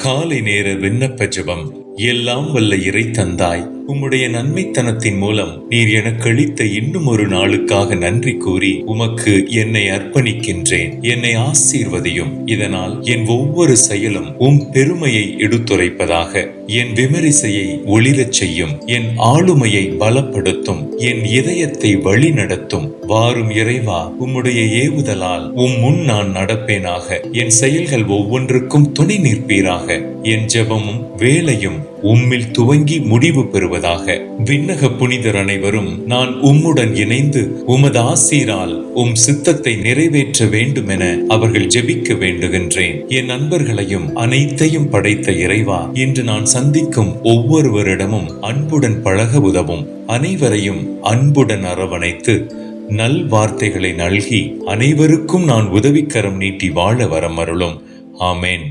காலை நேர விண்ணப்ப ஜெபம். எல்லாம் வல்ல இறை தந்தாய், உம்முடைய நன்மைத்தனத்தின் மூலம் நீர் எனக்கு அளித்த இன்னும் ஒரு நாளுக்காக நன்றி கூறி உமக்கு என்னை அர்ப்பணிக்கின்றேன். என்னை ஆசீர்வதியும். இதனால் என் ஒவ்வொரு செயலும் உம் பெருமையை எடுத்துரைப்பதாக. என் விமரிசையை ஒளிரச் செய்யும். என் ஆளுமையை பலப்படுத்தும். என் இதயத்தை வழி நடத்தும். வாரும் இறைவா, உம்முடைய ஏவுதலால் உம் முன் நான் நடப்பேனாக. என் செயல்கள் ஒவ்வொன்றுக்கும் துணை நிற்பீராக. என் ஜெபமும் வேலையும் உம்மில் துவங்கி முடிவு பெறுவதாக. விண்ணக புனிதர் அனைவரும் நான் உம்முடன் இணைந்து உமது ஆசீரால் உம் சித்தத்தை நிறைவேற்ற வேண்டும் என அவர்கள் ஜெபிக்க வேண்டுகின்றேன். என் நண்பர்களையும் அனைத்தையும் படைத்த இறைவா, இன்று நான் சந்திக்கும் ஒவ்வொருவரிடமும் அன்புடன் பழக உதவும். அனைவரையும் அன்புடன் அரவணைத்து நல் வார்த்தைகளை நல்கி அனைவருக்கும் நான் உதவிக்கரம் நீட்டி வாழ வரம் அருளும். ஆமேன்.